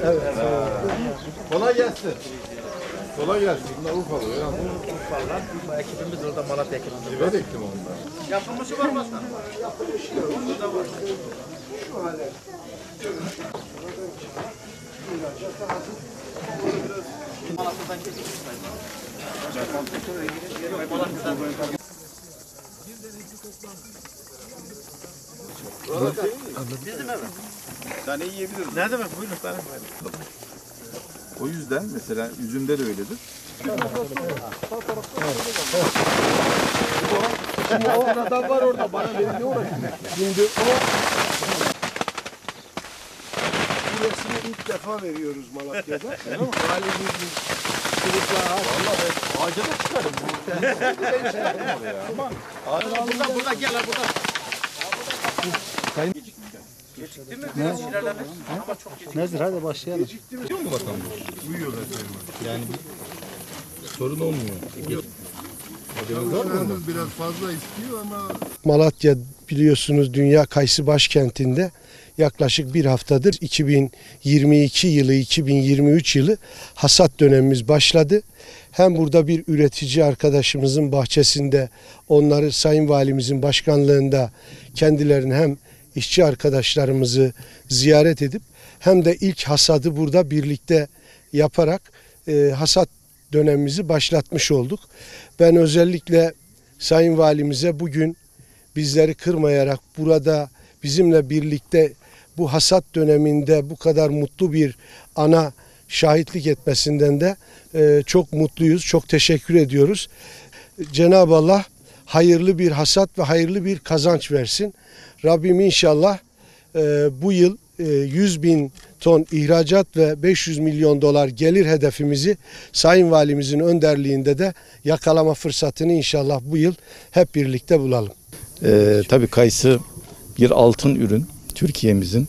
Evet. Kolay gelsin. Kolay gelsin. Bunlar Urfalı. Urfalılar. Bu ekibimiz orada Malatya ekibimiz. Evet ektim onlar. Yapılmışı var mı aslında? Yapılmışı yok. Burada var. Şu hale. Malatya'dan geçmiş. Bizim evet. Tane yiyebiliriz. Ne demek? Buyurun. O yüzden mesela üzümde de öyledir. Şimdi o adam var orada bana ne uğraşıyor? Şimdi o burasını ilk defa veriyoruz Malatya'da. Valimizin çocuklar valla ben ağaca da çıkarım. Ben çıkarım oraya ama Burada gel ha burada. Sayın Gecikti mi? Biraz şiirlerle. Ama çok gecikti. nedir? Hadi başlayalım. Uyuyor mu vatandaş? Uyuyorlar. Yani sorun olmuyor. Biraz fazla istiyor ama Malatya biliyorsunuz dünya kayısı başkentinde yaklaşık bir haftadır 2022 yılı 2023 yılı hasat dönemimiz başladı. Hem burada bir üretici arkadaşımızın bahçesinde onları Sayın Valimizin başkanlığında kendilerini hem işçi arkadaşlarımızı ziyaret edip hem de ilk hasadı burada birlikte yaparak hasat dönemimizi başlatmış olduk. Ben özellikle Sayın Valimize bugün bizleri kırmayarak burada bizimle birlikte bu hasat döneminde bu kadar mutlu bir ana şahitlik etmesinden de çok mutluyuz, çok teşekkür ediyoruz. Cenab-ı Allah hayırlı bir hasat ve hayırlı bir kazanç versin. Rabbim inşallah bu yıl 100 bin ton ihracat ve 500 milyon dolar gelir hedefimizi Sayın Valimizin önderliğinde de yakalama fırsatını inşallah bu yıl hep birlikte bulalım. Tabii kayısı bir altın ürün. Türkiye'mizin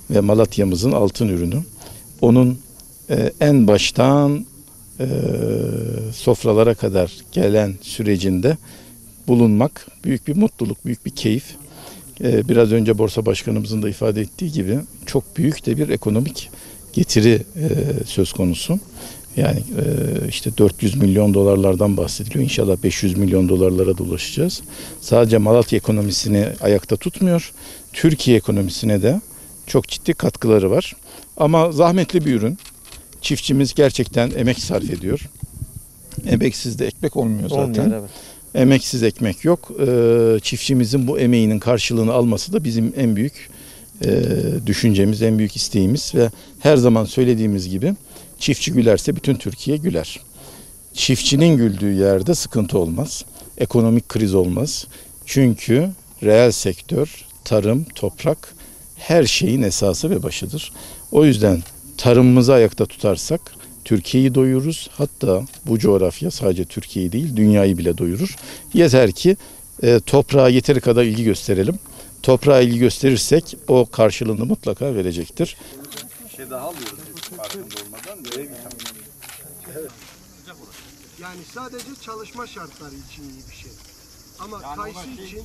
ve Malatya'mızın altın ürünü. Onun en baştan sofralara kadar gelen sürecinde bulunmak büyük bir mutluluk, büyük bir keyif. Biraz önce Borsa Başkanımızın da ifade ettiği gibi çok büyük de bir ekonomik getiri söz konusu. Yani işte 400 milyon dolarlardan bahsediliyor. İnşallah 500 milyon dolarlara da ulaşacağız. Sadece Malatya ekonomisini ayakta tutmuyor. Türkiye ekonomisine de çok ciddi katkıları var. Ama zahmetli bir ürün. Çiftçimiz gerçekten emek sarf ediyor. Emeksiz de ekmek olmuyor zaten. Olmuyor, evet. Emeksiz ekmek yok. Çiftçimizin bu emeğinin karşılığını alması da bizim en büyük düşüncemiz, en büyük isteğimiz ve her zaman söylediğimiz gibi çiftçi gülerse bütün Türkiye güler. Çiftçinin güldüğü yerde sıkıntı olmaz. Ekonomik kriz olmaz. Çünkü reel sektör, tarım, toprak her şeyin esası ve başıdır. O yüzden tarımımızı ayakta tutarsak Türkiye'yi doyururuz. Hatta bu coğrafya sadece Türkiye'yi değil dünyayı bile doyurur. Yeter ki toprağa yeteri kadar ilgi gösterelim. Toprağa ilgi gösterirsek o karşılığını mutlaka verecektir. bir şey daha alıyoruz farkında olmadan. Böyle bir Evet. Yani sadece çalışma şartları için iyi bir şey. Ama kayısı için